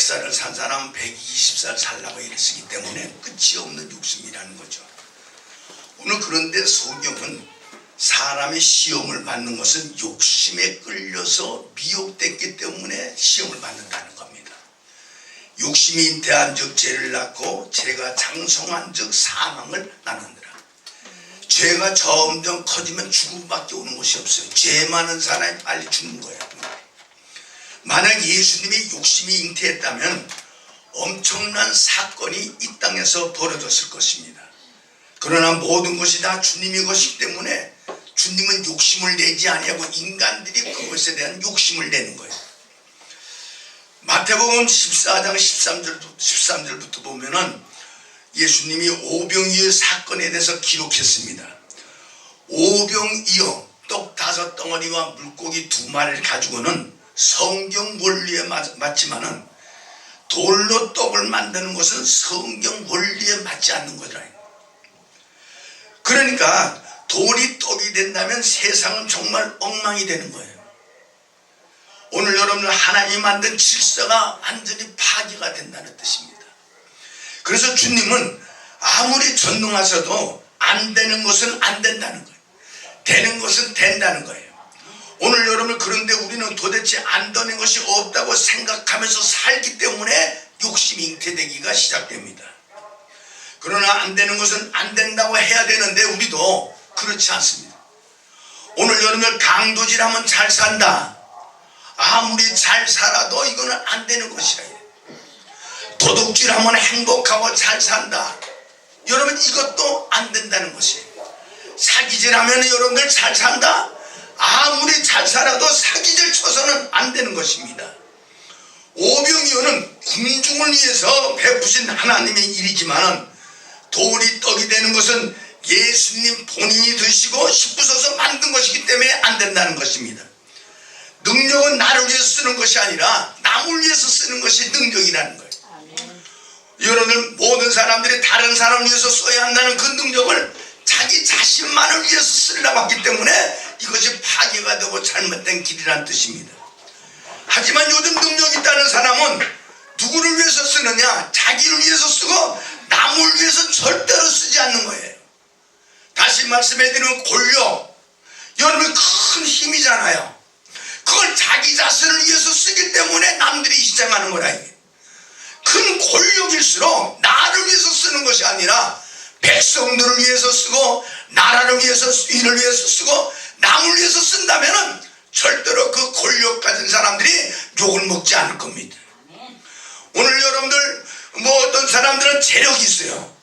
100살을 산 사람은 120살 살라고 일을 쓰기 때문에 끝이 없는 욕심이라는 거죠. 오늘 그런데 성경은 사람이 시험을 받는 것은 욕심에 끌려서 미혹됐기 때문에 시험을 받는다는 겁니다. 욕심이 잉태한 즉 죄를 낳고 죄가 장성한 즉 사망을 낳느니라. 죄가 점점 커지면 죽음밖에 오는 것이 없어요. 죄 많은 사람이 빨리 죽는 거예요. 만약 예수님이 욕심이 잉태했다면 엄청난 사건이 이 땅에서 벌어졌을 것입니다. 그러나 모든 것이 다 주님의 것이기 때문에 주님은 욕심을 내지 아니하고 인간들이 그것에 대한 욕심을 내는 거예요. 마태복음 14장 13절부터 보면은 예수님이 오병이의 사건에 대해서 기록했습니다. 오병이어 떡 5덩어리와 물고기 2마리를 가지고는 성경 원리에 맞지만은 돌로 떡을 만드는 것은 성경 원리에 맞지 않는 거더라. 그러니까 돌이 떡이 된다면 세상은 정말 엉망이 되는 거예요. 오늘 여러분들 하나님이 만든 질서가 완전히 파괴가 된다는 뜻입니다. 그래서 주님은 아무리 전능하셔도 안 되는 것은 안 된다는 거예요. 되는 것은 된다는 거예요. 오늘 여러분 그런데 우리는 도대체 안 되는 것이 없다고 생각하면서 살기 때문에 욕심이 잉태되기가 시작됩니다. 그러나 안 되는 것은 안 된다고 해야 되는데 우리도 그렇지 않습니다. 오늘 여러분들 강도질하면 잘 산다. 아무리 잘 살아도 이거는 안 되는 것이라. 도둑질하면 행복하고 잘 산다. 여러분 이것도 안 된다는 것이에요. 사기질하면 여러분들 잘 산다. 아무리 잘 살아도 사기질 쳐서는 안 되는 것입니다. 오병이어는 군중을 위해서 베푸신 하나님의 일이지만 돌이 떡이 되는 것은 예수님 본인이 드시고 씹으셔서 만든 것이기 때문에 안 된다는 것입니다. 능력은 나를 위해서 쓰는 것이 아니라 남을 위해서 쓰는 것이 능력이라는 거예요. 여러분들 모든 사람들이 다른 사람을 위해서 써야 한다는 그 능력을 자기 자신만을 위해서 쓰려고 하기 때문에 이것이 파괴가 되고 잘못된 길이라는 뜻입니다. 하지만 요즘 능력 있다는 사람은 누구를 위해서 쓰느냐? 자기를 위해서 쓰고 남을 위해서 절대로 쓰지 않는 거예요. 다시 말씀해 드리면 권력, 여러분 큰 힘이잖아요. 그걸 자기 자신을 위해서 쓰기 때문에 남들이 희생하는 거라. 이게 큰 권력일수록 나를 위해서 쓰는 것이 아니라 백성들을 위해서 쓰고 나라를 위해서 일을 위해서 쓰고 남을 위해서 쓴다면은 절대로 그 권력 가진 사람들이 욕을 먹지 않을 겁니다. 오늘 여러분들 어떤 사람들은 재력이 있어요.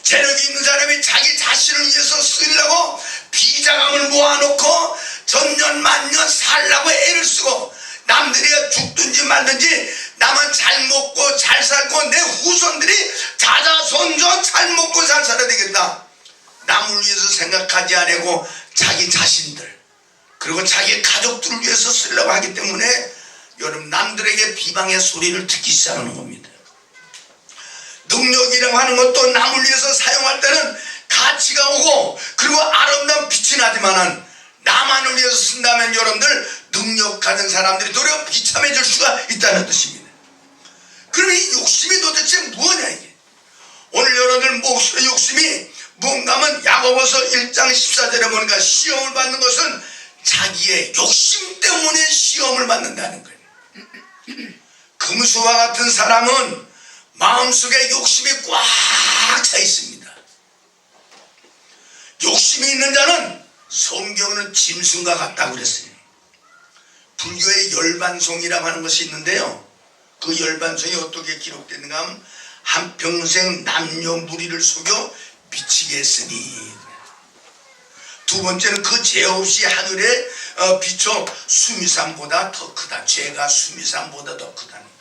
재력이 있는 사람이 자기 자신을 위해서 쓰려고 비자금을 모아놓고 전년 만년 살라고 애를 쓰고 남들이 죽든지 말든지 나만 잘 먹고 잘 살고 내 후손들이 자자손손 잘 먹고 잘 살아야 되겠다. 남을 위해서 생각하지 않고 자기 자신들 그리고 자기 가족들을 위해서 쓰려고 하기 때문에 여러분 남들에게 비방의 소리를 듣기 시작하는 겁니다. 능력이라고 하는 것도 남을 위해서 사용할 때는 가치가 오고 그리고 아름다운 빛이 나지만은 나만을 위해서 쓴다면 여러분들 능력 가진 사람들이 도리어 비참해질 수가 있다는 뜻입니다. 그럼 이 욕심이 도대체 뭐냐 이게? 오늘 여러분들 욕심이 뭔가 하면 야고보서 1장 14절에 보니까 시험을 받는 것은 자기의 욕심 때문에 시험을 받는다는 거예요. 금수와 같은 사람은 마음속에 욕심이 꽉 차 있습니다. 욕심이 있는 자는 성경은 짐승과 같다고 그랬어요. 불교의 열반송이라고 하는 것이 있는데요. 그 열반송이 어떻게 기록됐는가 하면 한평생 남녀 무리를 속여 미치게 했으니, 두 번째는 그 죄 없이 하늘에 비춰 수미산보다 더 크다. 죄가 수미산보다 더 크다는 거예요.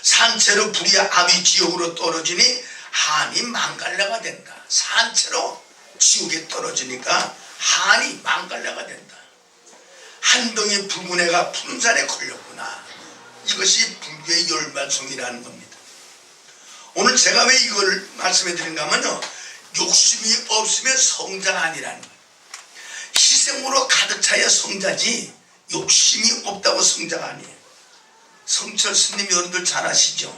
산채로 불이 아비 지옥으로 떨어지니 한이 망갈래가 된다. 산채로 지옥에 떨어지니까 한이 망갈래가 된다. 한 덩이 붉은 애가 푸른 산에 걸렸구나. 이것이 불교의 열반송이라는 겁니다. 오늘 제가 왜 이걸 말씀해 드린가 하면요, 욕심이 없으면 성자가 아니라는 거예요. 희생으로 가득 차야 성자지 욕심이 없다고 성자가 아니에요. 성철 스님 여러분들 잘 아시죠?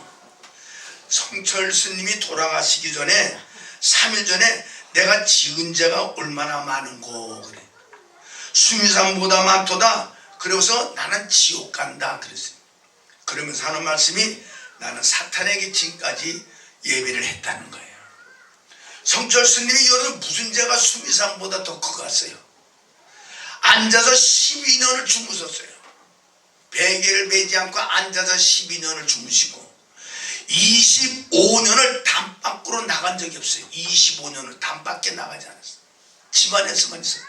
성철 스님이 돌아가시기 전에 3일 전에 내가 지은 죄가 얼마나 많은고 그래. 수미산보다 많도다. 그래서 나는 지옥 간다 그랬어요. 그러면서 하는 말씀이 나는 사탄에게 지금까지 예배를 했다는 거예요. 성철 스님이 여러분 무슨 죄가 수미산보다 더 커갔어요. 앉아서 12년을 주무셨어요. 베개를 베지 않고 앉아서 12년을 주무시고 25년을 담 밖으로 나간 적이 없어요. 25년을 담 밖에 나가지 않았어요. 집안에서만 있어요.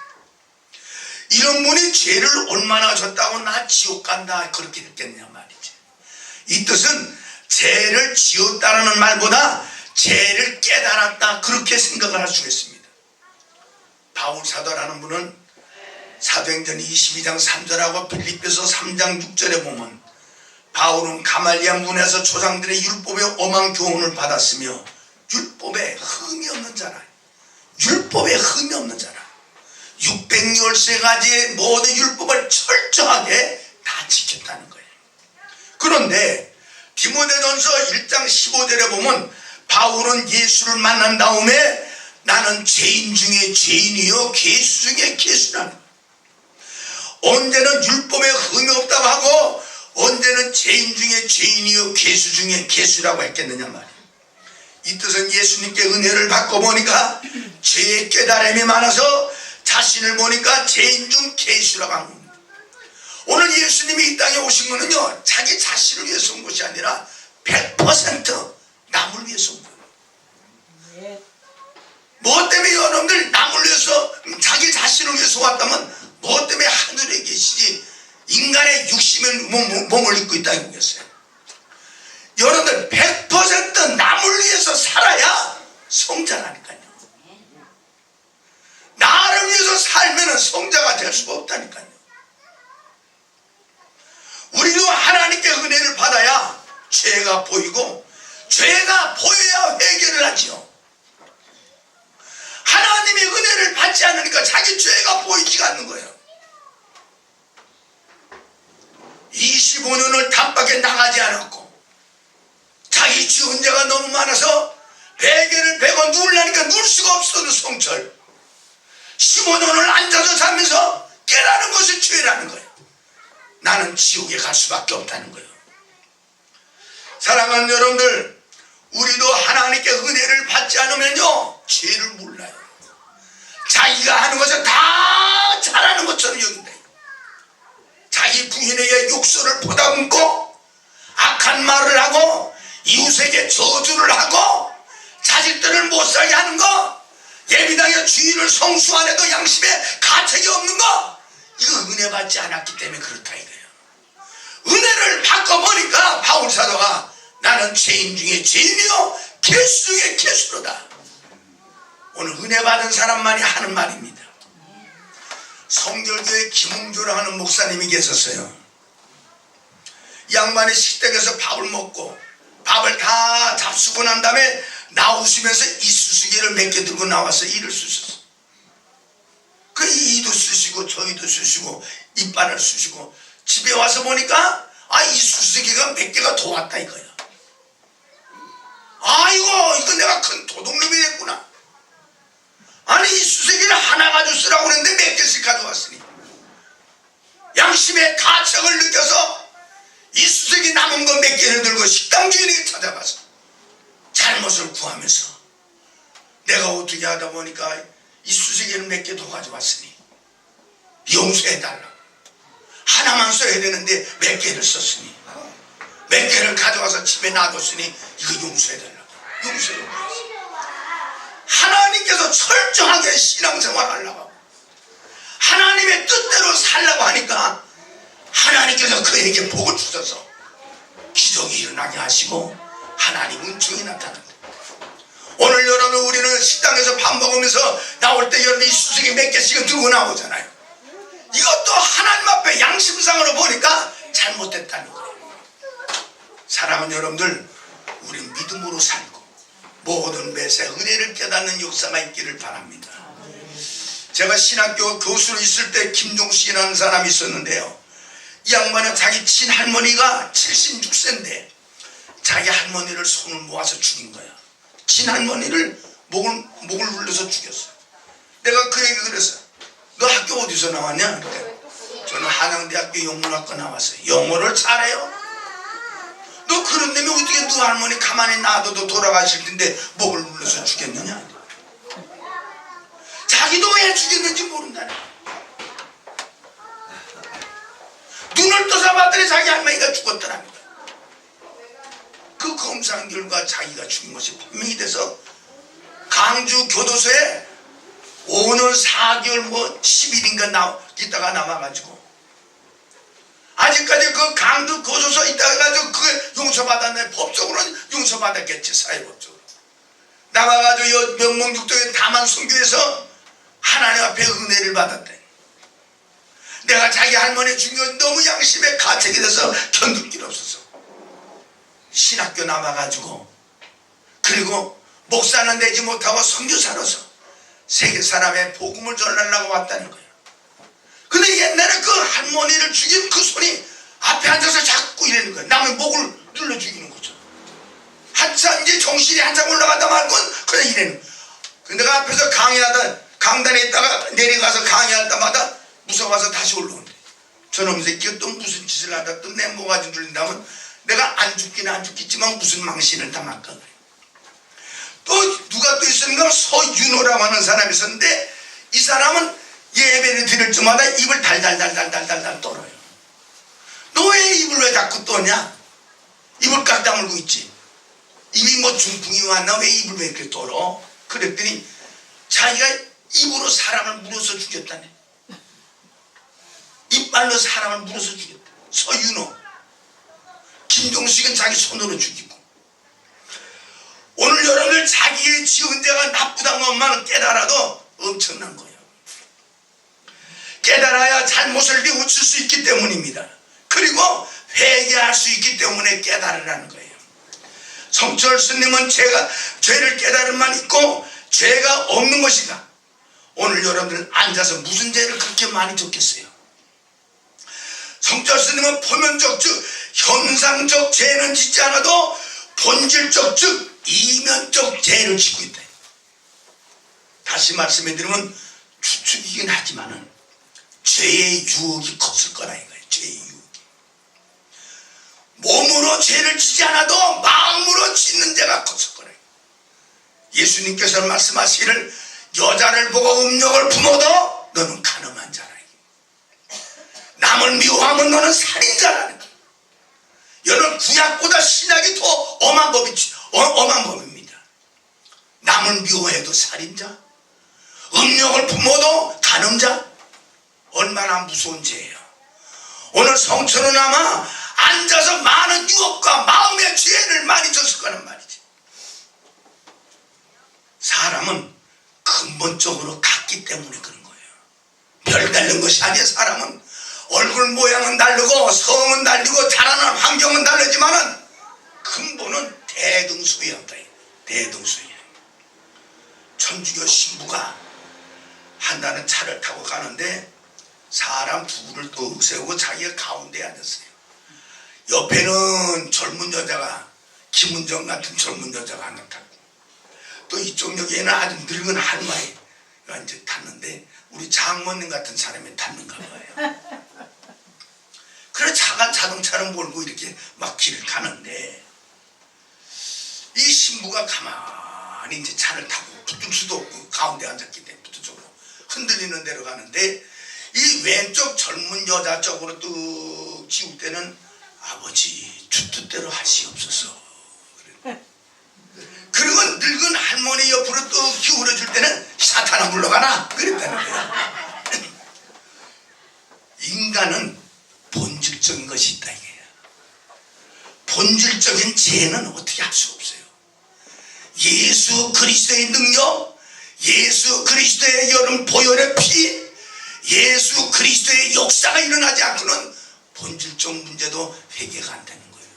이런 분이 죄를 얼마나 졌다고 나 지옥 간다 그렇게 했겠냐 말이지. 이 뜻은 죄를 지었다는 말보다 죄를 깨달았다 그렇게 생각을 할 수 있습니다. 바울 사도라는 분은 사도행전 22장 3절하고 빌립보서 3장 6절에 보면 바울은 가말리아 문에서 조상들의 율법의 엄한 교훈을 받았으며 율법에 흠이 없는 자라. 율법에 흠이 없는 자라. 613가지의 모든 율법을 철저하게 다 지켰다는 거예요. 그런데 디모데전서 1장 15절에 보면 바울은 예수를 만난 다음에 나는 죄인 중에 죄인이요 괴수 중에 괴수라는 거예요. 언제는 율법에 흠이 없다고 하고 언제는 죄인 중에 죄인이요 괴수 중에 괴수라고 했겠느냐 말이에요. 이 뜻은 예수님께 은혜를 받고 보니까 죄의 깨달음이 많아서 자신을 보니까 죄인 중 괴수라고 한 겁니다. 오늘 예수님이 이 땅에 오신 거는요 자기 자신을 위해서 온 것이 아니라 100% 남을 위해서 온 거예요. 뭐 때문에 여러분들 남을 위해서 자기 자신을 위해서 왔다면 뭐 때문에 하늘에 계시지 인간의 육신의 몸을 입고 있다는 거겠어요. 여러분들 100% 남을 위해서 살아야 성자라니까요. 나를 위해서 살면 성자가 될 수가 없다니까요. 우리도 하나님께 은혜를 받아야 죄가 보이고 죄가 보여야 회개를 하지요. 하나님의 은혜를 받지 않으니까 자기 죄가 보이지가 않는 거예요. 25년을 담밖에 나가지 않았고 자기 지은 죄가 너무 많아서 베개를 베고 누우려니까 누울 수가 없어도 성철 15년을 앉아서 자면서 깨라는 것이 죄라는 거예요. 나는 지옥에 갈 수밖에 없다는 거예요. 사랑하는 여러분들, 우리도 하나님께 은혜를 받지 않으면요 죄를 몰라요. 자기가 하는 것을 다 잘하는 것처럼 여긴다. 자기 부인에게 욕설을 퍼다문고 악한 말을 하고 이웃에게 저주를 하고 자식들을 못살게 하는 거, 예비당의 주인을 성수 안 해도 양심에 가책이 없는 거, 이거 은혜 받지 않았기 때문에 그렇다 이거예요. 은혜를 받고 보니까 바울 사도가 나는 죄인 중에 죄인이요 괴수 중에 괴수로다. 오늘 은혜 받은 사람만이 하는 말입니다. 성결교회 김웅조라고 하는 목사님이 계셨어요. 양반이 식당에서 밥을 먹고 밥을 다 잡수고 난 다음에 나오시면서 이쑤시개를 몇 개 들고 나와서 이를 쑤셨어. 그 이도 쑤시고 저희도 쑤시고 이빨을 쑤시고 집에 와서 보니까 이쑤시개가 몇 개가 더 왔다 이거야. 아이고 이거 내가 큰 도둑놈이 됐구나. 아니 이쑤시개를 하나 가지고 쓰라고 그랬는데 몇 개씩 가져왔으니 양심의 가책을 느껴서 이쑤시개 남은 거 몇 개를 들고 식당 주인에게 찾아가서 잘못을 구하면서 내가 어떻게 하다 보니까 이쑤시개를 몇 개 더 가져왔으니 용서해달라고. 하나만 써야 되는데 몇 개를 썼으니 몇 개를 가져와서 집에 놔뒀으니 이거 용서해달라고. 용서해달라고. 하나님께서 철저하게 신앙생활 하려고 하나님의 뜻대로 살라고 하니까 하나님께서 그에게 복을 주셔서 기적이 일어나게 하시고 하나님 은총이 나타납니다. 오늘 여러분 우리는 식당에서 밥 먹으면서 나올 때 여러분 이쑤시개 몇 개씩은 들고 나오잖아요. 이것도 하나님 앞에 양심상으로 보니까 잘못됐다는 거예요. 사랑하는 여러분들, 우린 믿음으로 살고 모든 매세 은혜를 깨닫는 역사가 있기를 바랍니다. 제가 신학교 교수로 있을 때 김종식이라는 사람이 있었는데요. 이 양반은 자기 친할머니가 76세인데 자기 할머니를 손을 모아서 죽인 거야. 친할머니를 목을 눌러서 죽였어. 내가 그 얘기 그랬어. 너 학교 어디서 나왔냐? 저는 한양대학교 영문학과 나왔어요. 영어를 잘해요? 너 그런 데면 어떻게 너 할머니 가만히 놔둬도 돌아가실 텐데 목을 눌러서 죽였느냐? 자기도 왜 죽였는지 모른다네. 눈을 떠서 봤더니 자기 할머니가 죽었더랍니다. 그 검사 결과 자기가 죽인 것이 판명이 돼서 강주 교도소에 5년 4개월 10일인가 있다가 남아가지고 아직까지 그 강주 교도소 있다가 가지고 그게 용서받았네. 법적으로는 용서받았겠지. 사회법적으로 남아가지고 명목육도에 다만 선교에서 하나님 앞에 은혜를 받았대. 내가 자기 할머니 죽인 건 너무 양심에 가책이 돼서 견딜 길 없어서 신학교 남아가지고 그리고 목사는 되지 못하고 선교사로서 세계 사람의 복음을 전하려고 왔다는 거예요. 근데 옛날에 그 할머니를 죽인 그 손이 앞에 앉아서 자꾸 이러는 거예요. 남의 목을 눌러 죽이는 거죠. 한참 이제 정신이 한참 올라가다 말고는 그냥 이러는 거예요. 근데 내가 앞에서 강단에 있다가 내려가서 강의할 때마다 무서워서 다시 올라온대. 저놈 새끼가 또 무슨 짓을 하다 또 내 모가지 눌린다면 내가 안 죽기는 안 죽겠지만 무슨 망신을 당할까 그래. 또 누가 또 있었는가 서윤호라고 하는 사람이 있었는데 이 사람은 예배를 드릴 때마다 입을 달달달달달달 떨어요. 너 왜 입을 왜 자꾸 떠냐? 입을 깍 다물고 있지. 입이 뭐 중풍이 왔나? 왜 입을 왜 이렇게 떨어? 그랬더니 자기가 입으로 사람을 물어서 죽였다네. 이빨로 사람을 물어서 죽였다. 서윤호. 김종식은 자기 손으로 죽이고. 오늘 여러분들 자기의 지은 죄가 나쁘다는 것만 깨달아도 엄청난 거예요. 깨달아야 잘못을 뉘우칠 수 있기 때문입니다. 그리고 회개할 수 있기 때문에 깨달으라는 거예요. 성철 스님은 죄를 깨달음만 있고 죄가 없는 것인가? 오늘 여러분들 앉아서 무슨 죄를 그렇게 많이 졌겠어요? 성철 스님은 표면적 즉 현상적 죄는 짓지 않아도 본질적 즉 이면적 죄를 짓고 있다. 다시 말씀해 드리면 추측이긴 하지만은 죄의 유혹이 컸을 거라 이거예요. 죄의 유혹이. 몸으로 죄를 짓지 않아도 마음으로 짓는 죄가 컸을 거라. 예수님께서 말씀하시기를 여자를 보고 음욕을 품어도 너는 간음한 자라. 남을 미워하면 너는 살인자라는 거예요. 여러분 구약보다 신약이 더 엄한 법입니다. 남을 미워해도 살인자, 음욕을 품어도 간음자, 얼마나 무서운 죄예요. 오늘 성천은 아마 앉아서 많은 유혹과 마음의 죄를 많이 졌을 거란 말이지. 사람은 근본적으로 같기 때문에 그런 거예요. 별 다른 것이 아니에요. 사람은 얼굴 모양은 다르고 성은 다르고 자라는 환경은 다르지만은 근본은 대등수였다. 대등수예요. 천주교 신부가 한다는 차를 타고 가는데 사람 둘을 또 세우고 자기가 가운데에 앉았어요. 옆에는 젊은 여자가 김은정 같은 젊은 여자가 하나 타고 또 이쪽 역에는 아주 늙은 할머니가 이제 탔는데 우리 장모님 같은 사람이 탔는가 봐요. 그래 자동차를 몰고 이렇게 막 길을 가는데 이 신부가 가만히 이제 차를 타고 붙을 수도 없고 가운데 앉았기 때문에 붙어쪽으로 흔들리는 대로 가는데 이 왼쪽 젊은 여자 쪽으로 뚝 지울 때는 아버지 주뜻대로 하시옵소서. 그리고 늙은 할머니 옆으로 뚝 기울여줄 때는 사탄아 물러가라 그랬다는 거예요. 인간은 본질적인 것이 있다 이게요. 본질적인 죄는 어떻게 할 수 없어요. 예수 그리스도의 능력, 예수 그리스도의 여름 보혈의 피, 예수 그리스도의 역사가 일어나지 않고는 본질적 문제도 해결가 안 되는 거예요.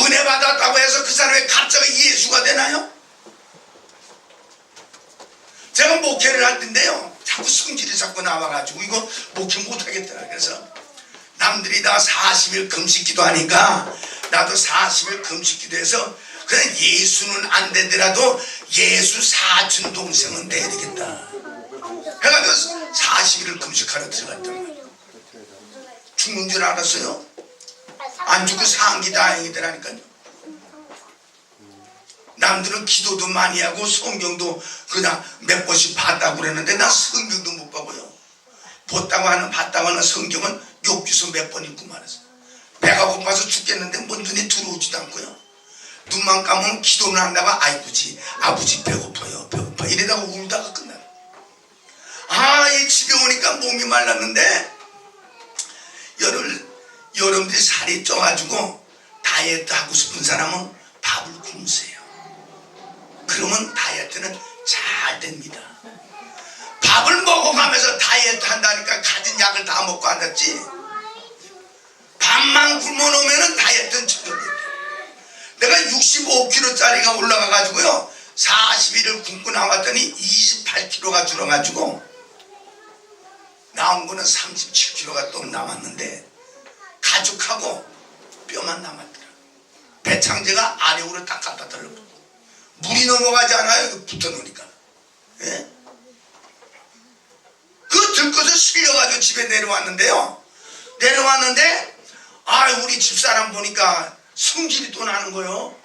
은혜 받았다고 해서 그 사람이 갑자기 예수가 되나요? 제가 목회를 할 텐데요. 자꾸 성질이 자꾸 나와가지고 이거 목회 못하겠더라. 그래서 남들이 다 40일 금식 기도하니까 나도 40일 금식 기도해서 그냥 예수는 안 되더라도 예수 사촌 동생은 돼야 되겠다 해가지고 40일을 금식하러 들어갔단 말이야. 죽는 줄 알았어요. 안 죽고 사한기 다행이더라니까요. 남들은 기도도 많이 하고 성경도 그냥 몇 번씩 봤다고 그러는데 나 성경도 못 봐고요. 봤다고 하는 성경은 욕기서 몇 번 읽고 말았어요. 배가 고파서 죽겠는데 뭔 눈이 들어오지도 않고요. 눈만 감으면 기도는 한다가 아버지 배고파요 배고파 이러다가 울다가 끝나요. 이 집에 오니까 몸이 말랐는데 여러분들이 살이 쪄가지고 다이어트 하고 싶은 사람은 밥을 굶으세요. 그러면 다이어트는 잘 됩니다. 밥을 먹어가면서 다이어트 한다니까 가진 약을 다 먹고 앉았지. 밥만 굶어 놓으면 다이어트는 저절로 돼. 내가 65kg짜리가 올라가가지고요 40일을 굶고 나왔더니 28kg가 줄어가지고 나온 거는 37kg가 또 남았는데 가죽하고 뼈만 남았더라. 배창제가 아래로 딱 갖다 달라붙어. 물이 넘어가지 않아요. 붙어놓으니까. 예? 그거 들고서 실려가지고 집에 내려왔는데요. 우리 집사람 보니까 성질이 또 나는 거요.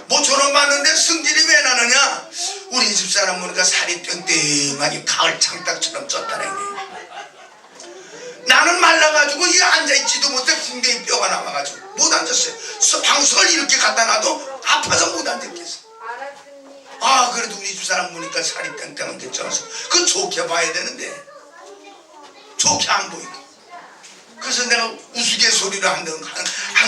모처럼 봤는데 성질이 왜 나느냐. 우리 집사람 보니까 살이 땡땡하게 가을 창닭처럼 쪘다라네. 나는 말라가지고 이 앉아있지도 못해. 궁뎅이 뼈가 남아가지고 못 앉았어요. 방석을 이렇게 갖다 놔도 아파서 못 앉았겠어. 그래도 우리 집사람 보니까 살이 땡땡한데 쪄서 그거 좋게 봐야 되는데 좋게 안 보이고. 그래서 내가 우스갯소리를 한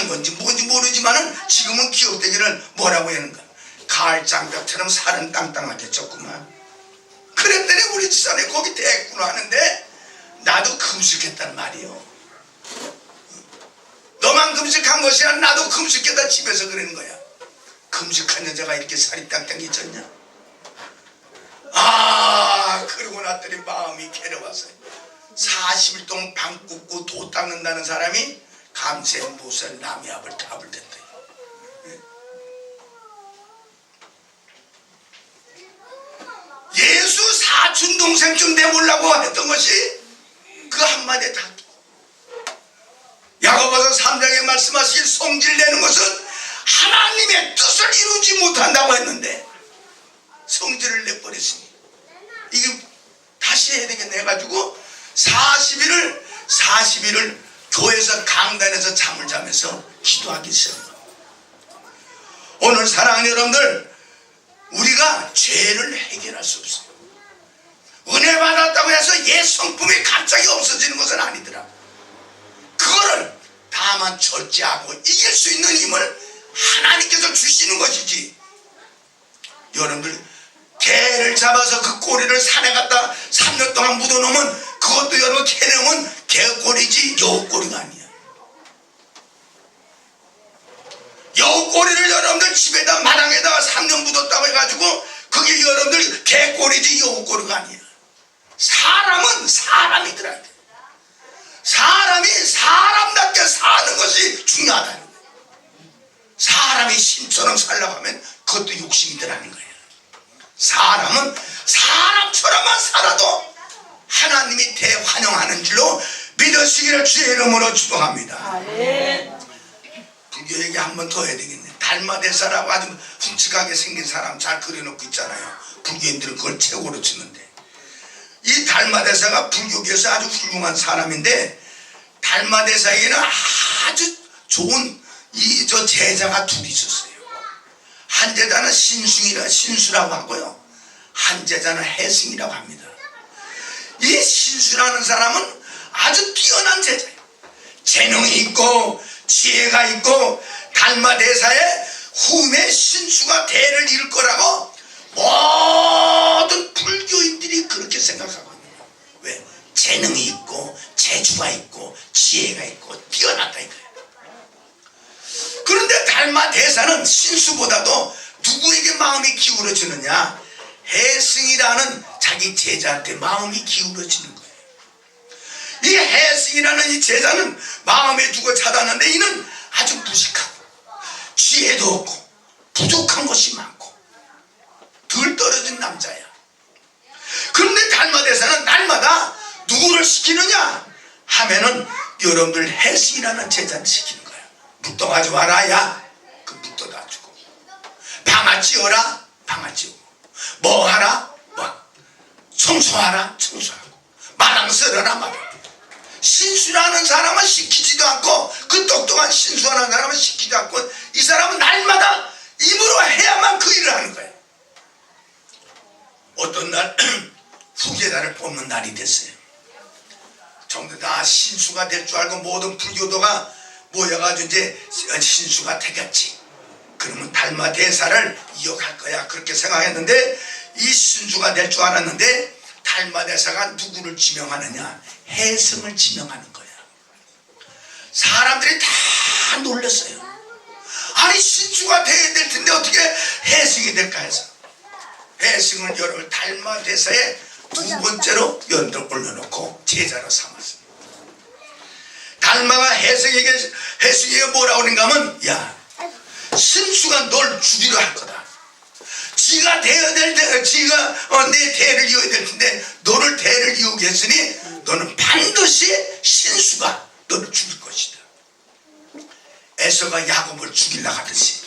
건지 뭔지 모르지만은 지금은 기억되기를 뭐라고 하는가. 가을 장닭처럼 살은 땅땅하게 쪘구만. 그랬더니 우리 집사람이 거기 대꾸를 하는데 나도 금식했단 말이요. 너만 금식한 것이 아니라 나도 금식했다 집에서 그러는 거야. 금식한 여자가 이렇게 살이 땅땅이 쪘냐. 그러고 났더니 마음이 괴로웠어요. 40일 동안 방 굽고 도 닦는다는 사람이 감세 무슨 남의 밥을 답을 됐다. 예수 사촌 동생쯤 되보려고 했던 것이 그 한마디에 다. 야고보서 3장에 말씀하실 성질내는 것은 하나님의 뜻을 이루지 못한다고 했는데 성질을 내버렸으니 이게 다시 해야 되겠네 해가지고 40일을 교회에서 강단에서 잠을 자면서 기도하기 시작합니다. 오늘 사랑하는 여러분들, 우리가 죄를 해결할 수 없어요. 은혜 받았다고 해서 옛 성품이 갑자기 없어지는 것은 아니더라. 그거를 다만 절제하고 이길 수 있는 힘을 하나님께서 주시는 것이지. 여러분들 개를 잡아서 그 꼬리를 산에 갖다 3년 동안 묻어놓으면 그것도 여러분 개념은 개꼬리지 여우꼬리가 아니야. 여우꼬리를 여러분들 집에다 마당에다가 3년 묻었다고 해가지고 그게 여러분들 개꼬리지 여우꼬리가 아니야. 사람은 사람이더라. 사람이 사람답게 사는 것이 중요하다는 거야. 사람이 신처럼 살려고 하면 그것도 욕심이더라는 거야. 사람은 사람처럼만 살아도 하나님이 대환영하는 줄로 믿으시기를 주의 이름으로 축복합니다. 불교 얘기 한 번 더 해야 되겠네. 달마대사라고 아주 훔치하게 생긴 사람 잘 그려놓고 있잖아요. 불교인들은 그걸 최고로 치는데 이 달마대사가 불교계에서 아주 훌륭한 사람인데 달마대사에게는 아주 좋은 제자가 둘이 있었어요. 한 제자는 신수라고 하고요. 한 제자는 해승이라고 합니다. 이 신수라는 사람은 아주 뛰어난 제자예요. 재능이 있고 지혜가 있고 달마대사의 후임에 신수가 대를 이룰 거라고 모든 불교인들이 그렇게 생각하고 있는 거예요. 왜? 재능이 있고 재주가 있고 지혜가 있고 뛰어났다 이거예요. 그런데 달마대사는 신수보다도 누구에게 마음이 기울어지느냐? 해승이라는 자기 제자한테 마음이 기울어지는 거예요. 이 해승이라는 이 제자는 마음에 두고 찾았는데 이는 아주 무식하고 지혜도 없고 부족한 것이 많고 덜 떨어진 남자야. 그런데 달마대사는 날마다 누구를 시키느냐 하면은 여러분들 해승이라는 제자를 시키는 거야. 묵도 가지 마라. 야, 그 묵도 다 주고, 방아 찌어라. 방아 찌우고, 뭐 하라. 뭐 청소하라. 청소하고, 마당 쓸어라. 마당. 신수라는 사람은 시키지도 않고, 그 똑똑한 신수라는 사람은 시키지도 않고, 이 사람은 날마다 입으로 해야만 그 일을 하는 거예요. 어떤 날 후계자를 뽑는 날이 됐어요. 전부 다 신수가 될 줄 알고 모든 불교도가 모여가지고 이제 신수가 되겠지. 그러면 달마 대사를 이어갈 거야. 그렇게 생각했는데 이 신수가 될 줄 알았는데 달마 대사가 누구를 지명하느냐? 해승을 지명하는 거야. 사람들이 다 놀랐어요. 아니 신수가 돼야 될 텐데 어떻게 해승이 될까 해서 해승을 여러 달마 대사의 두 번째로 연들 올려놓고 제자로 삼았습니다. 달마가 해승에게 뭐라고 하는가 하면, 야, 신수가 널 죽이려 할 거다. 지가 되어야 될 때, 지가 내 대를 이어야 될 텐데 너를 대를 이어게 했으니 너는 반드시 신수가 너를 죽일 것이다. 에서가 야곱을 죽이려고 하듯이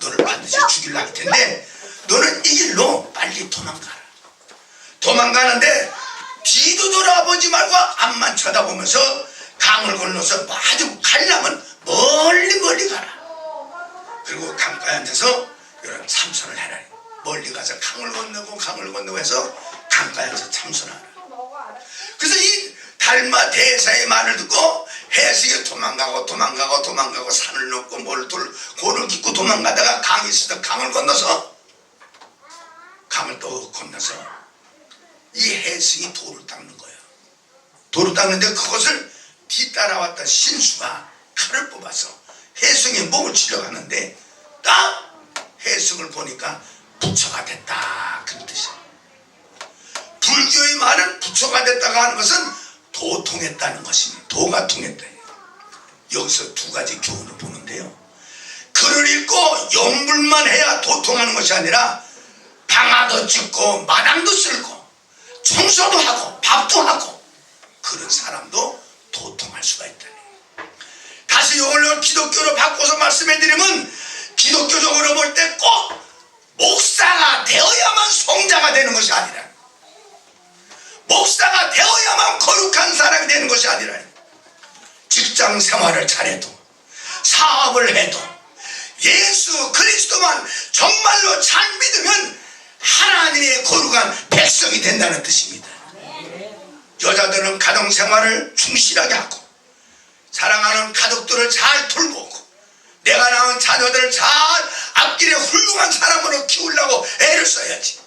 너를 반드시 죽이려고 할 텐데 너는 이 길로 빨리 도망가라. 도망가는데 뒤도 돌아보지 말고 앞만 쳐다보면서 강을 건너서 아주 가려면 멀리 가라. 그리고 강가에 앉아서 이런 참선을 해라. 멀리 가서 강을 건너고 해서 강가에 앉아서 참선하라. 그래서 이 달마 대사의 말을 듣고 해승이 도망가고 산을 넘고 고를 깃고 도망가다가 강이 있어서 강을 건너서 이 해승이 돌을 닦는 거예요. 돌을 닦는데 그것을 뒤따라왔던 신수가 칼을 뽑아서 해승의 목을 치러 갔는데 딱 해승을 보니까 부처가 됐다. 그런 뜻이에요. 불교의 말은 부처가 됐다고 하는 것은 도통했다는 것입니다. 도가 통했다. 여기서 두 가지 교훈을 보는데요. 글을 읽고 용불만 해야 도통하는 것이 아니라 방아도 찍고 마당도 쓸고 청소도 하고 밥도 하고 그런 사람도 도통할 수가 있다. 다시 이걸 기독교로 바꿔서 말씀해드리면 기독교적으로 볼 때 꼭 목사가 되어야만 성자가 되는 것이 아니라 목사가 되어야만 거룩한 사람이 되는 것이 아니라 직장 생활을 잘해도 사업을 해도 예수 그리스도만 정말로 잘 믿으면 하나님의 거룩한 백성이 된다는 뜻입니다. 여자들은 가정생활을 충실하게 하고 사랑하는 가족들을 잘 돌보고 내가 낳은 자녀들을 잘 앞길에 훌륭한 사람으로 키우려고 애를 써야지.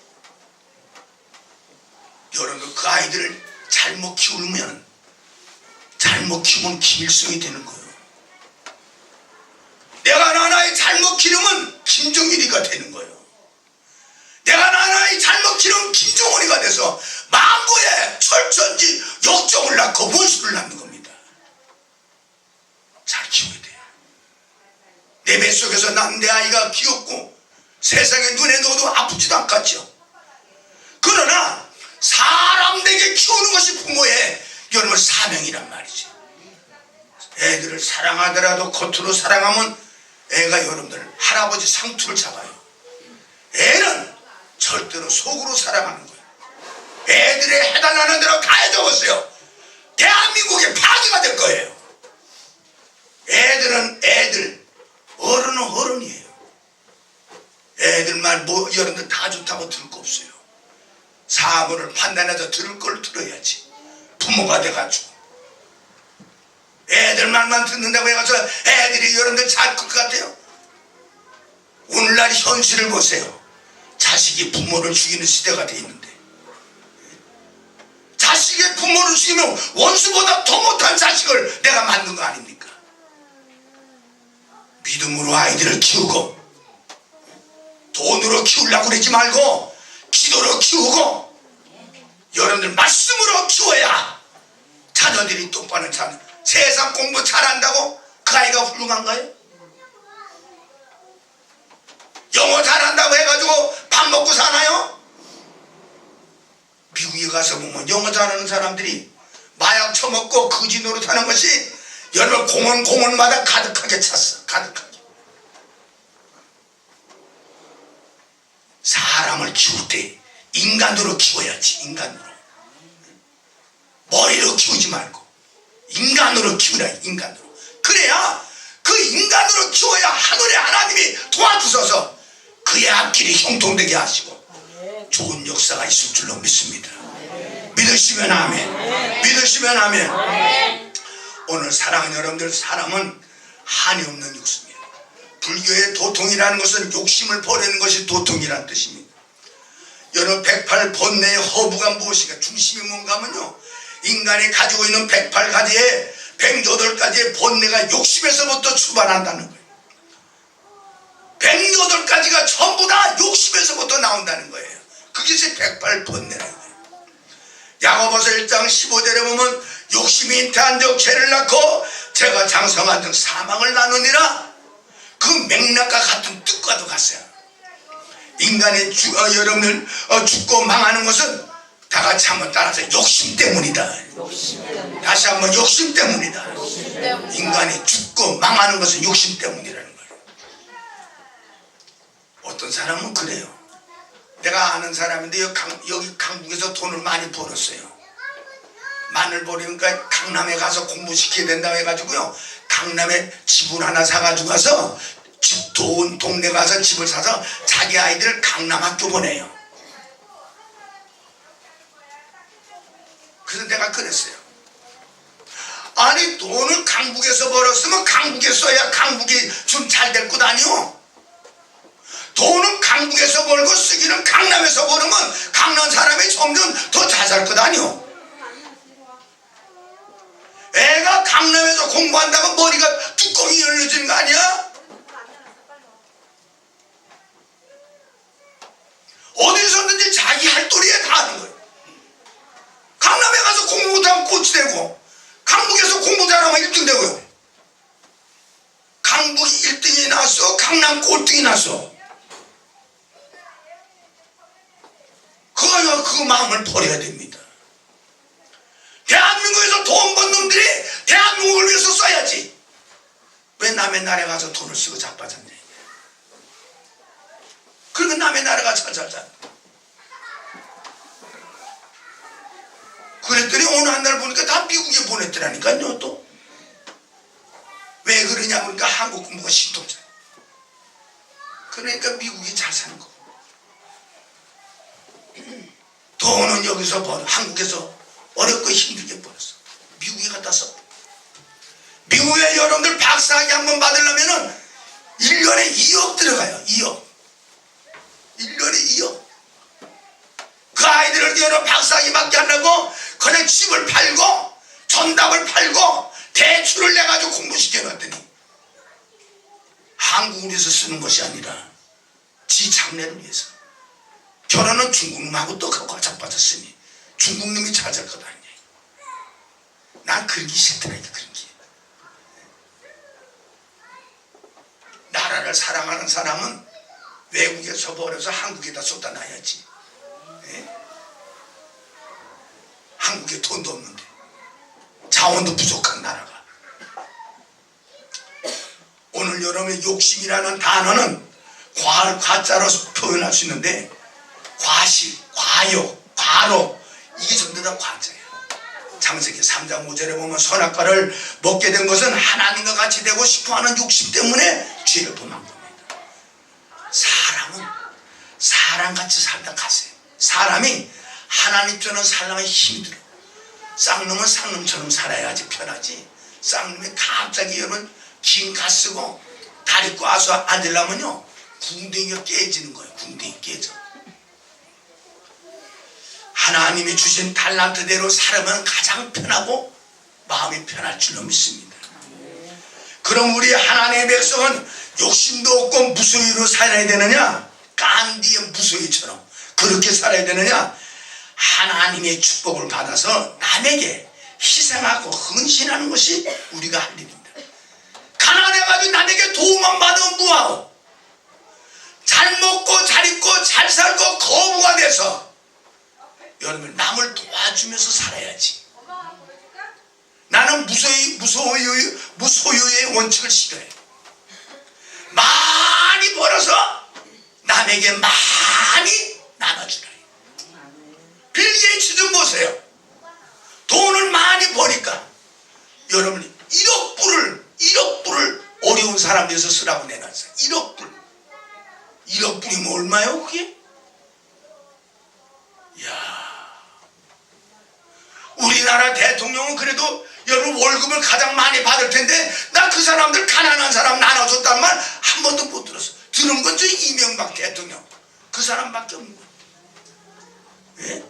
여러분 그 아이들을 잘못 키우면 김일성이 되는 거예요. 내가 낳은 아이 잘못 기르면 김정일이가 되는 거예요. 내가 낳은 아이 잘못 기르면 김정은이가 돼서 만고에 철천지 역정을 낳고 원수를 낳는 겁니다. 잘 키워야 돼요. 내 뱃속에서 난 내 아이가 귀엽고 세상에 눈에 넣어도 아프지도 않겠죠. 그러나 사람 되게 키우는 것이 부모의 여러분 사명이란 말이지. 애들을 사랑하더라도 겉으로 사랑하면 애가 여러분들 할아버지 상투를 잡아요. 애는 절대로 속으로 사랑하는 거예요. 애들이 해달라는 대로 다 해줘보세요. 대한민국의 파괴가 될 거예요. 애들은 애들, 어른은 어른이에요. 애들 말 뭐 여러분들 다 좋다고 들을 거 없어요. 사고를 판단해서 들을 걸 들어야지. 부모가 돼가지고 애들 말만 듣는다고 해가지고 애들이 여러분들 잘 것 같아요? 오늘날 현실을 보세요. 자식이 부모를 죽이는 시대가 돼 있는데 자식의 부모를 죽이면 원수보다 더 못한 자식을 내가 만든 거 아닙니까? 믿음으로 아이들을 키우고 돈으로 키우려고 그러지 말고 기도로 키우고 여러분들 말씀으로 키워야 자녀들이 똑바로 잘. 세상 공부 잘한다고 그 아이가 훌륭한가요? 영어 잘한다고 해가지고 밥 먹고 사나요? 미국에 가서 보면 영어 잘하는 사람들이 마약 처먹고 거지 노릇하는 것이 여러분 공원마다 가득하게 찼어. 가득하게. 사람을 키울 때 인간으로 키워야지. 인간으로. 머리로 키우지 말고 인간으로 키우라. 인간으로. 그래야 그 인간으로 키워야 하늘의 하나님이 도와주셔서 그의 앞길이 형통되게 하시고 좋은 역사가 있을 줄로 믿습니다. 믿으시면 아멘. 믿으시면 아멘. 오늘 사랑하는 여러분들, 사람은 한이 없는 육수입니다. 불교의 도통이라는 것은 욕심을 버리는 것이 도통이라는 뜻입니다. 여러분 108번뇌의 허브가 무엇인가? 중심이 뭔가 하면요, 인간이 가지고 있는 108가지의 108가지의 번뇌가 욕심에서부터 출발한다는 거예요. 108가지가 전부 다 욕심에서부터 나온다는 거예요. 그것이 108번뇌라는 거예요. 야고보서 1장 15절에 보면 욕심이 잉태한 적 죄를 낳고 죄가 장성한 적 사망을 나누니라. 그 맥락과 같은 뜻과도 같아요. 인간이 여러분들 죽고 망하는 것은 다 같이 한번 따라서 욕심 때문이다. 다시 한번 욕심 때문이다. 인간이 죽고 망하는 것은 욕심 때문이라는 거예요. 어떤 사람은 그래요. 내가 아는 사람인데 여기 강북에서 돈을 많이 벌었어요. 마늘 버리니까 강남에 가서 공부시켜야 된다고 해가지고요, 강남에 집을 하나 사가지고 가서 좋은 동네 가서 집을 사서 자기 아이들 강남 학교 보내요. 그래서 내가 그랬어요. 아니 돈을 강북에서 벌었으면 강북에 써야 강북이 좀 잘 될 것 아니오? 돈은 강북에서 벌고 쓰기는 강남에서 벌으면 강남 사람이 점점 더 잘 살 것 아니오? 애가 강남에서 공부한다고 머리가 뚜껑이 열려지는 거 아니야? 어디서든지 자기 할 도리에 다 하는 거예요. 강남에 가서 공부 못하면 꼴찌 되고 강북에서 공부 잘하면 1등 되고요. 강북이 1등이 났어, 강남 꼴등이 났어. 그 마음을 버려야 됩니다. 대한민국에서 돈 번 놈들이 대한민국을 위해서 써야지. 왜 남의 나라에 가서 돈을 쓰고 자빠졌냐. 그리고 남의 나라가 잘 살잖아. 그랬더니 어느 한 날 보니까 다 미국에 보냈더라니까요. 또 왜 그러냐 보니까 한국 공부가 신통잖아. 그러니까 미국이 잘 사는 거. 돈은 여기서 벌어, 한국에서 어렵고 힘들게 벌었어. 미국에 갖다 써. 미국에 여러분들 박사학위 한번 받으려면은 1년에 2억 들어가요. 2억. 1년에 2억. 그 아이들을 여러 박사학위 받게 하려고 그냥 집을 팔고 전답을 팔고 대출을 내가지고 공부시켜놨더니 한국을 위해서 쓰는 것이 아니라 지 장래를 위해서. 결혼은 중국놈하고 떡하고 자빠졌으니 중국놈이 잘 살 것 아니냐. 난 그런 게 싫더라니까. 그런 게. 나라를 사랑하는 사람은 외국에서 벌어서 한국에다 쏟아 놔야지. 예? 한국에 돈도 없는데 자원도 부족한 나라가. 오늘 여러분의 욕심이라는 단어는 과자로 표현할 수 있는데 과실, 과욕, 과로, 이게 전부 다 과자예요. 창세기 3장 5절에 보면 선악과를 먹게 된 것은 하나님과 같이 되고 싶어하는 욕심 때문에 죄를 범한 겁니다. 사람은 사람같이 살다 가세요. 사람이 하나님처럼 살려면 힘들어. 쌍놈은 쌍놈처럼 살아야지 편하지. 쌍놈이 갑자기 여러분 긴가 쓰고 다리 꽈서 앉으려면요 궁둥이가 깨지는 거예요. 궁둥이 깨져. 하나님이 주신 달란트대로 살면 가장 편하고 마음이 편할 줄로 믿습니다. 그럼 우리 하나님의 백성은 욕심도 없고 무소유로 살아야 되느냐? 간디의 무소유처럼 그렇게 살아야 되느냐? 하나님의 축복을 받아서 남에게 희생하고 헌신하는 것이 우리가 할 일입니다. 가난해가지고 남에게 도움만 받으면 뭐하고, 잘 먹고 잘 입고 잘 살고 거부가 돼서 여러분 남을 도와주면서 살아야지. 나는 무소유의 원칙을 싫어해. 많이 벌어서 남에게 많이 나눠주라. 빌 게이츠 좀 보세요. 돈을 많이 버니까 여러분 1억 불을 어려운 사람 위해서 쓰라고 내놨어요. 1억 불. 1억 불이면 얼마요 그게? 이야, 우리나라 대통령은 그래도 여러분 월급을 가장 많이 받을 텐데 나 그 사람들 가난한 사람 나눠줬단 말 한 번도 못 들었어. 들은 건 저 이명박 대통령 그 사람밖에 없는 거예요. 예?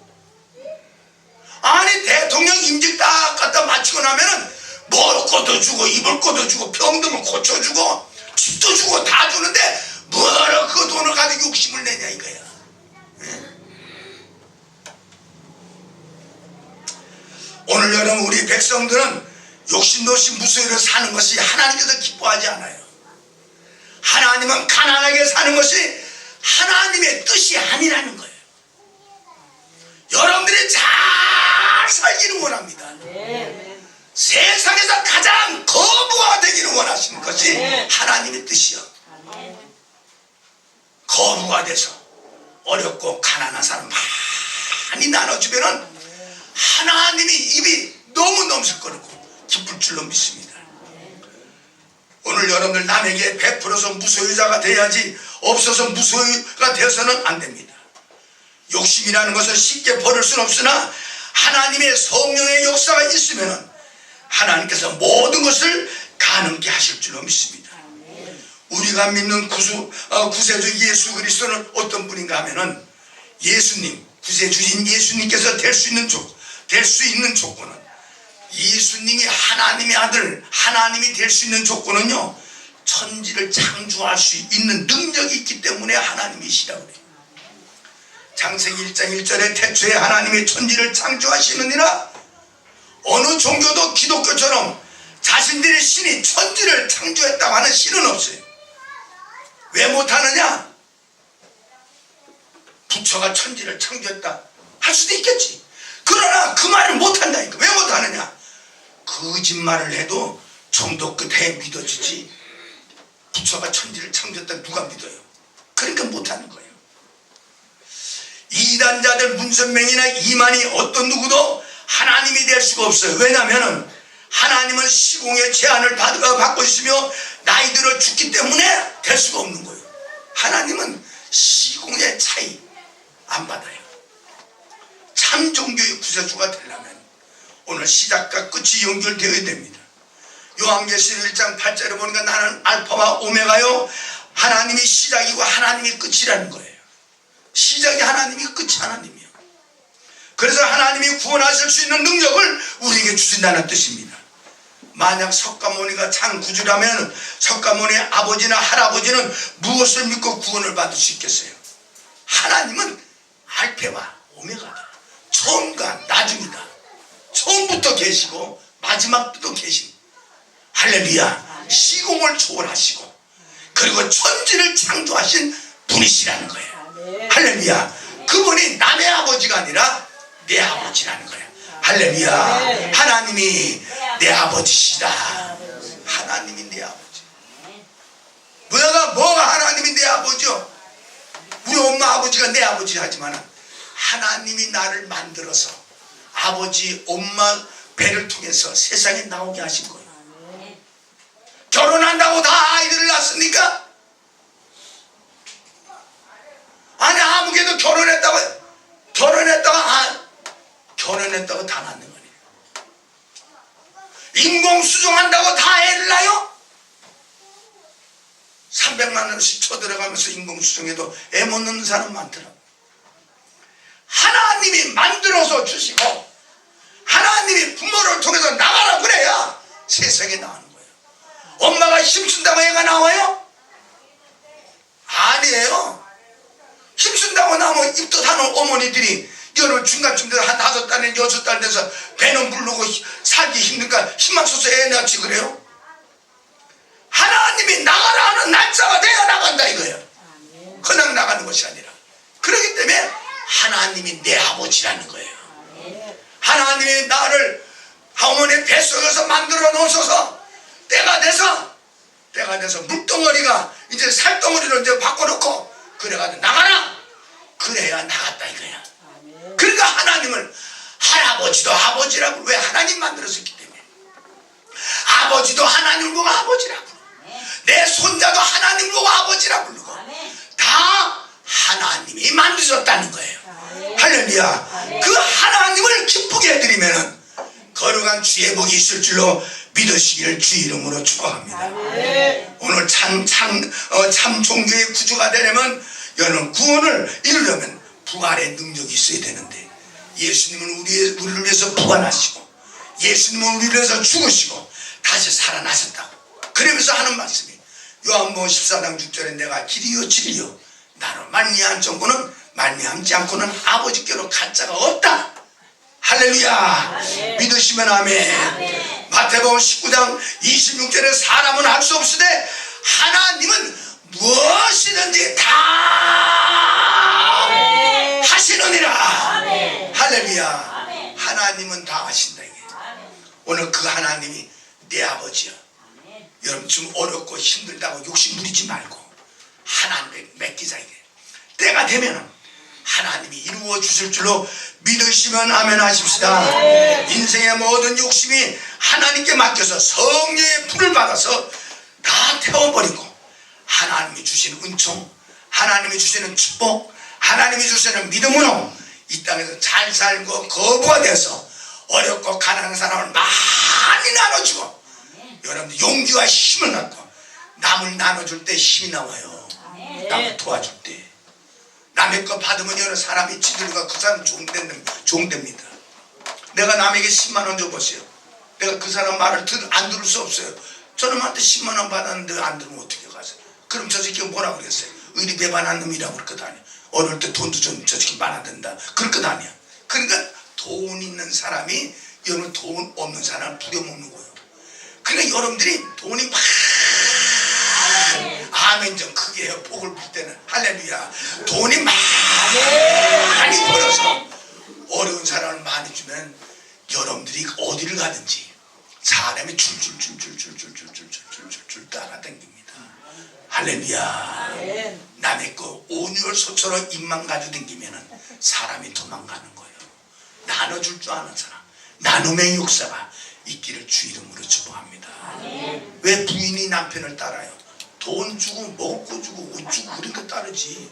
아니 대통령 임직 딱 갖다 마치고 나면은 먹을 것도 주고 입을 것도 주고 병들면 고쳐주고 집도 주고 다 주는데 뭐하러 그 돈을 가지고 욕심을 내냐 이거야. 예? 오늘 여러분 우리 백성들은 욕심도 없이 무소유로 사는 것이 하나님께서 기뻐하지 않아요. 하나님은 가난하게 사는 것이 하나님의 뜻이 아니라는 거예요. 여러분들이 잘 살기를 원합니다. 세상에서 가장 거부가 되기를 원하시는 것이 하나님의 뜻이요. 거부가 돼서 어렵고 가난한 사람 많이 나눠주면은 하나님이 입이 너무 넘실거리고 기쁠 줄로 믿습니다. 오늘 여러분들 남에게 베풀어서 무소유자가 돼야지 없어서 무소유가 되어서는 안 됩니다. 욕심이라는 것은 쉽게 버릴 수는 없으나 하나님의 성령의 역사가 있으면 하나님께서 모든 것을 가능케 하실 줄로 믿습니다. 우리가 믿는 구세주 예수 그리스도는 어떤 분인가 하면은 예수님, 구세주인 예수님께서 될 수 있는 조건은 예수님이 하나님의 아들, 하나님이 될 수 있는 조건은요, 천지를 창조할 수 있는 능력이 있기 때문에 하나님이시라고 그래요. 창세기 1장 1절에 태초에 하나님이 천지를 창조하시느니라. 어느 종교도 기독교처럼 자신들의 신이 천지를 창조했다고 하는 신은 없어요. 왜 못하느냐? 부처가 천지를 창조했다 할 수도 있겠지. 그러나 그 말을 못한다니까. 왜 못하느냐? 거짓말을 해도 정도 끝에 믿어지지 부처가 천지를 창조했다 누가 믿어요? 그러니까 못하는 거예요. 이단자들 문선명이나 이만희 어떤 누구도 하나님이 될 수가 없어요. 왜냐하면 하나님은 시공의 제한을 받고 있으며 나이 들어 죽기 때문에 될 수가 없는 거예요. 하나님은 시공의 차이 안 받아요. 참 종교의 구세주가 되려면 오늘 시작과 끝이 연결되어야 됩니다. 요한계시록 1장 8절에 보니까 나는 알파와 오메가요, 하나님이 시작이고 하나님이 끝이라는 거예요. 시작이 하나님이 끝이 하나님이요. 그래서 하나님이 구원하실 수 있는 능력을 우리에게 주신다는 뜻입니다. 만약 석가모니가 창구주라면 석가모니의 아버지나 할아버지는 무엇을 믿고 구원을 받을 수 있겠어요? 하나님은 알파와 오메가다. 처음과 나중이다. 처음부터 계시고 마지막부터 계신, 할렐루야, 시공을 초월하시고 그리고 천지를 창조하신 분이시라는 거예요. 할렐루야. 그분이 남의 아버지가 아니라 내 아버지라는 거예요. 할렐루야. 하나님이 내 아버지시다. 하나님이 내 아버지. 뭐가 하나님이 내 아버지요? 우리 엄마 아버지가 내 아버지 하지만 하나님이 나를 만들어서 아버지 엄마 배를 통해서 세상에 나오게 하신 거예요. 결혼한다고 다 아이들을 낳습니까? 아니 아무개도 결혼했다고 다 낳는 거예요. 인공수정한다고 다 애를 낳아요? 300만 원씩 쳐들어가면서 인공수정해도 애 못 낳는 사람 많더라고. 하나님이 만들어서 주시고 하나님이 부모를 통해서 나가라 그래야 세상에 나오는 거예요. 엄마가 힘쓴다고 애가 나와요? 아니에요. 힘쓴다고 나오면 입덧하는 어머니들이 여러분 중간쯤 돼서 한 5달, 6달 돼서 배는 부르고 살기 힘드니까 희망 써서 애 낳지 그래요? 하나님이 나가라 하는 날짜가 돼야 나간다 이거예요. 그냥 나가는 것이 아니라. 그렇기 때문에 하나님이 내 아버지라는 거예요. 하나님이 나를 어머니 뱃속에서 만들어 놓으셔서 때가 돼서 물덩어리가 이제 살덩어리로 이제 바꿔놓고 그래가지고 나가라! 그래야 나갔다 이거야. 그러니까 하나님을 할아버지도 아버지라고. 왜? 하나님 만들었기 때문에. 아버지도 하나님을 보고 아버지라고 부르고, 내 손자도 하나님을 보고 아버지라고 부르고, 다 하나님이 만드셨다는 거예요. 할렐루야. 그 하나님을 기쁘게 해드리면은 거룩한 주의 복이 있을 줄로 믿으시기를 주 이름으로 축복합니다. 오늘 참 종교의 구주가 되려면 여러분 구원을 이루려면 부활의 능력이 있어야 되는데, 예수님은 우리를 위해서 부활하시고 예수님은 우리를 위해서 죽으시고 다시 살아나셨다고. 그러면서 하는 말씀이 요한복음 14장 6절에 내가 길이요 진리요 나로 말미암은 정도는 말미암지 않고는 아버지께로 갈 자가 없다. 할렐루야. 믿으시면 아멘. 마태복음 19장 26절에 사람은 할 수 없으되 하나님은 무엇이든지 다 하시느니라. 할렐루야. 하나님은 다 하신다 이게. 오늘 그 하나님이 내 아버지야. 여러분 좀 어렵고 힘들다고 욕심 부리지 말고 하나님에 맡기자 이게. 때가 되면은 하나님이 이루어 주실 줄로 믿으시면 아멘 하십시다. 인생의 모든 욕심이 하나님께 맡겨서 성령의 불을 받아서 다 태워버리고 하나님이 주시는 은총, 하나님이 주시는 축복, 하나님이 주시는 믿음으로 이 땅에서 잘 살고 거부가 돼서 어렵고 가난한 사람을 많이 나눠주고, 여러분들 용기와 힘을 갖고 남을 나눠줄 때 힘이 나와요. 남을 도와줄 때 남의 거 받으면 여러 사람이 지들과 그 사람 종됩니다. 내가 남에게 10만원 줘보세요. 내가 그 사람 말을 안 들을 수 없어요. 저놈한테 10만원 받았는데 안 들으면 어떻게 가세요? 그럼 저 새끼가 뭐라 그랬어요? 의리 배반한 놈이라고 그럴 것 아니야. 어릴 때 돈도 좀 저 새끼 많아 된다 그럴 것 아니야. 그러니까 돈 있는 사람이 여러분 돈 없는 사람을 부려먹는 거예요. 그러니까 여러분들이 돈이 아멘 좀 크게 해요. 복을 빌 때는. 할렐루야. 돈이 많이 벌어서 어려운 사람을 많이 주면 여러분들이 어디를 가든지 사람이 줄줄줄줄줄줄줄줄줄줄 따라다닙니다. 할렐루야. 남의 거 온유월소처럼 입만 가지고 다니면은 사람이 도망가는 거예요. 나눠줄 줄 아는 사람, 나눔의 역사가 있기를 주 이름으로 축복합니다. 왜 부인이 남편을 따라요? 돈 주고 먹을 거 주고 옷 주고 그런 거 따르지.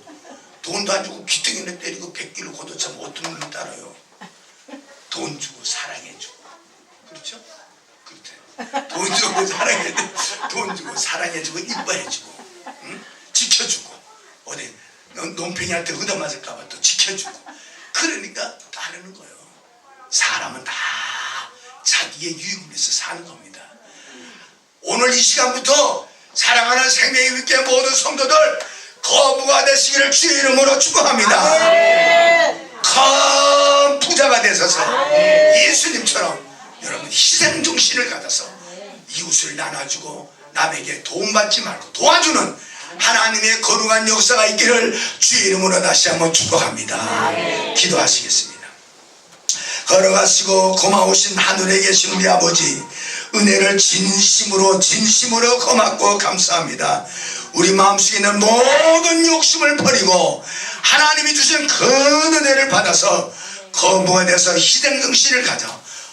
돈도 안 주고 귀퉁이를 때리고 백기를 걷어차면 어떤 놈이 따라요? 돈 주고 사랑해주고. 그렇죠? 그렇대. 돈 주고 사랑해주고, 돈 주고 사랑해주고 이뻐해주고, 응? 지켜주고, 어디 논팽이한테 얻어맞을까봐 또 지켜주고. 그러니까 따르는 거예요. 사람은 다 자기의 유익을 위해서 사는 겁니다. 오늘 이 시간부터 사랑하는 생명의 믿게 모든 성도들 거부가 되시기를 주 이름으로 축복합니다. 큰 부자가 되셔서 예수님처럼 여러분 희생정신을 가져서 이웃을 나눠주고 남에게 도움받지 말고 도와주는 하나님의 거룩한 역사가 있기를 주 이름으로 다시 한번 축복합니다. 기도하시겠습니다. 걸어가시고 고마우신 하늘에 계신 우리 아버지, 은혜를 진심으로 고맙고 감사합니다. 우리 마음속에 있는 모든 욕심을 버리고 하나님이 주신 큰 은혜를 받아서 거부가 돼서 희생정신을 가져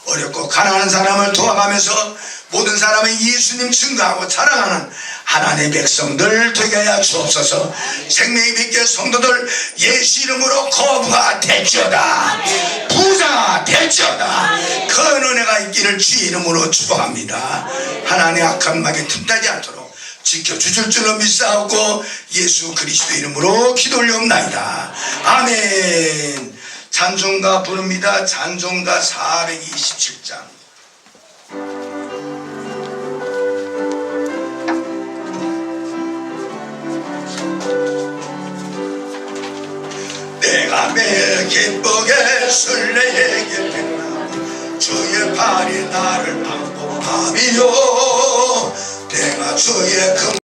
어렵고 가난한 사람을 도와가면서 모든 사람이 예수님 증거하고 자랑하는 하나님의 백성들 되게 하여 주옵소서. 생명의 믿게 성도들 예수 이름으로 거부가 될지어다, 부자가 될지어다, 큰 은혜가 있기를 주 이름으로 축복합니다. 하나님의 악한 막에 틈타지 않도록 지켜주실 줄로 믿사옵고 예수 그리스도 이름으로 기도 올려옵나이다. 아멘. 찬송가 부릅니다. 찬송가 427장. 내가 매일 기쁘게 순례에게 빛나고 주의 발이 나를 안복함이요 내가 주의 금